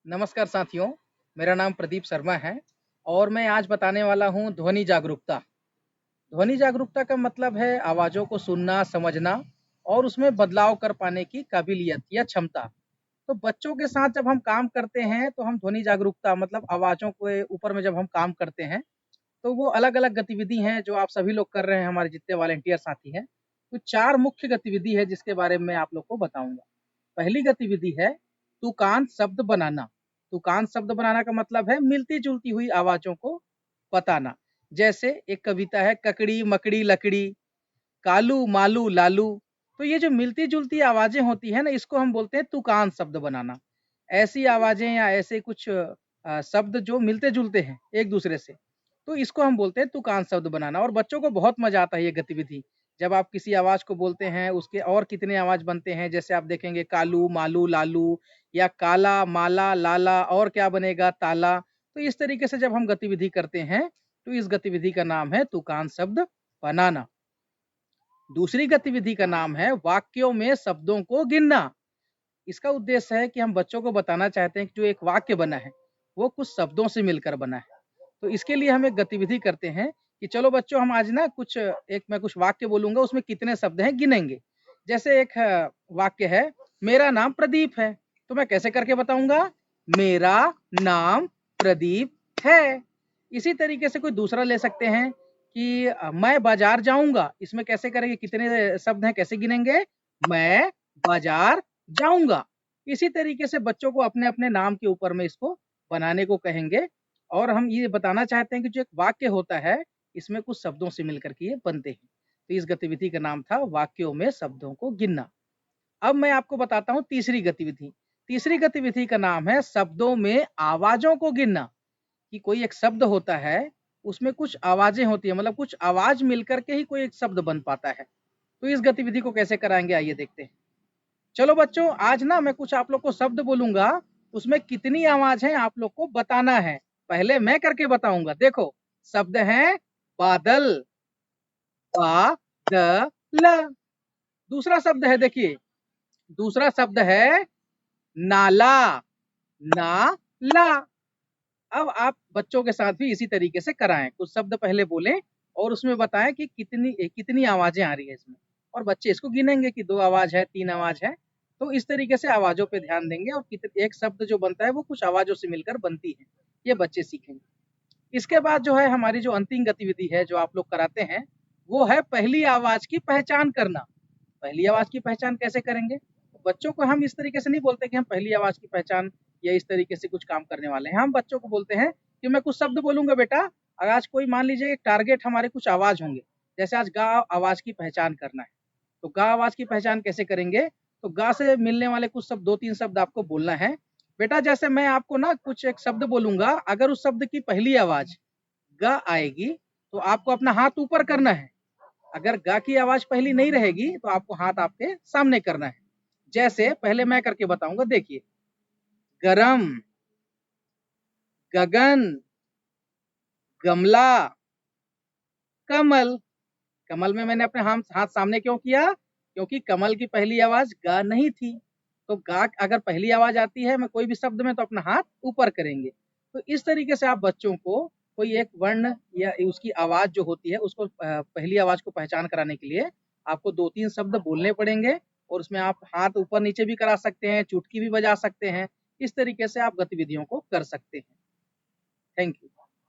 नमस्कार साथियों, मेरा नाम प्रदीप शर्मा है और मैं आज बताने वाला हूँ ध्वनि जागरूकता। ध्वनि जागरूकता का मतलब है आवाज़ों को सुनना, समझना और उसमें बदलाव कर पाने की काबिलियत या क्षमता। तो बच्चों के साथ जब हम काम करते हैं तो हम ध्वनि जागरूकता मतलब आवाज़ों के ऊपर में जब हम काम करते हैं, तो वो अलग-अलग गतिविधि हैं जो आप सभी लोग कर रहे हैं, हमारे जितने वॉलंटियर साथी हैं। तो 4 मुख्य गतिविधि है जिसके बारे में मैं आप लोग को बताऊँगा। पहली गतिविधि है तुकांत शब्द बनाना। तुकांत शब्द बनाना का मतलब है मिलती-जुलती हुई आवाज़ों को बताना। जैसे एक कविता है ककड़ी, मकड़ी, लकड़ी, कालू, मालू, लालू। तो ये जो मिलती-जुलती आवाज़ें होती हैं ना, इसको हम बोलते हैं तुकांत शब्द बनाना। ऐसी आवाज़ें या ऐसे कुछ शब्द जो मिलते-जुलते हैं एक-दूसरे से, तो इसको हम बोलते हैं तुकांत शब्द बनाना और बच्चों को बहुत मज़ा आता है ये गतिविधि। जब आप किसी आवाज़ को बोलते हैं, उसके और कितने आवाज़ बनते हैं, जैसे आप देखेंगे कालू, मालू, लालू या काला, माला, लाला और क्या बनेगा ताला। तो इस तरीके से जब हम गतिविधि करते हैं, तो इस गतिविधि का नाम है तुकांत शब्द बनाना। दूसरी गतिविधि का नाम है वाक्यों में शब्दों को गिनना। इसका उद्देश्य है कि हम बच्चों को बताना चाहते हैं कि जो एक वाक्य बना है, वो कुछ शब्दों से मिलकर बना है। तो इसके लिए हम एक गतिविधि करते हैं कि चलो बच्चों हम आज ना मैं कुछ वाक्य बोलूँगा उसमें कितने शब्द हैं गिनेंगे। जैसे एक वाक्य है, मेरा नाम प्रदीप है, तो मैं कैसे करके बताऊँगा? मेरा नाम प्रदीप है। इसी तरीके से कोई दूसरा ले सकते हैं कि मैं बाज़ार जाऊँगा, इसमें कैसे करेंगे कितने शब्द हैं कैसे गिनेंगे? मैं बाज़ार जाऊँगा। इसी तरीके से बच्चों को अपने-अपने नाम के ऊपर में इसको बनाने को कहेंगे और हम ये बताना चाहते हैं कि जो एक वाक्य होता है, इसमें कुछ शब्दों से मिलकर के ये बनते हैं। तो इस गतिविधि का नाम था वाक्यों में शब्दों को गिनना। अब मैं आपको बताता हूँ तीसरी गतिविधि। तीसरी गतिविधि का नाम है शब्दों में आवाज़ों को गिनना, कि कोई एक शब्द होता है, उसमें कुछ आवाज़ें होती हैं मतलब कुछ आवाज़ मिलकर के ही कोई एक शब्द बन पाता है। तो इस गतिविधि को कैसे कराएँगे आइए देखते हैं। चलो बच्चों आज ना मैं कुछ आप लोग को शब्द बोलूँगा, उसमें कितनी आवाज़ है आप लोग को बताना है। पहले मैं करके बताऊँगा। देखो, शब्द हैं बादल, बा-द-ल। दूसरा शब्द है देखिए, दूसरा शब्द है नाला, ना-ला। अब आप बच्चों के साथ भी इसी तरीके से कराएँ। कुछ शब्द पहले बोलें और उसमें बताएँ कि कितनी आवाज़ें आ रही हैं इसमें और बच्चे इसको गिनेंगे कि 2 आवाज़ है, 3 आवाज़ है। तो इस तरीके से आवाज़ों पे ध्यान देंगे और एक शब्द जो बनता है वो कुछ आवाज़ों से मिलकर बनती है। ये बच्चे सीखेंगे। इसके बाद जो है हमारी जो अंतिम गतिविधि है जो आप लोग कराते हैं, वो है पहली आवाज़ की पहचान करना। पहली आवाज़ की पहचान कैसे करेंगे? बच्चों को हम इस तरीके से नहीं बोलते कि हम पहली आवाज़ की पहचान या इस तरीके से कुछ काम करने वाले हैं। हम बच्चों को बोलते हैं कि मैं कुछ शब्द बोलूँगा बेटा, और आज कोई मान लीजिए एक टारगेट हमारे कुछ आवाज़ होंगे। जैसे आज ग आवाज़ की पहचान करना है। तो ग आवाज़ की पहचान कैसे करेंगे? तो ग से मिलने वाले कुछ शब्द 2-3 शब्द आपको बोलना है। बेटा जैसे मैं आपको ना कुछ एक शब्द बोलूँगा, अगर उस शब्द की पहली आवाज़ ग आएगी, तो आपको अपना हाथ ऊपर करना है। अगर ग की आवाज़ पहली नहीं रहेगी, तो आपको हाथ आपके सामने करना है। जैसे पहले मैं करके बताऊँगा देखिए, गरम, गगन, गमला, कमल। कमल में मैंने अपने हाथ सामने क्यों किया? क्योंकि कमल की पहली आवाज़ ग नहीं थी। तो ग अगर पहली आवाज़ आती है मैं कोई भी शब्द में तो अपना हाथ ऊपर करेंगे। तो इस तरीके से आप बच्चों को कोई एक वर्ण या उसकी आवाज़ जो होती है उसको पहली आवाज़ को पहचान कराने के लिए आपको 2-3 शब्द बोलने पड़ेंगे और उसमें आप हाथ ऊपर-नीचे भी करा सकते हैं, चुटकी भी बजा सकते हैं। इस तरीके से आप गतिविधियों को कर सकते हैं। Thank you.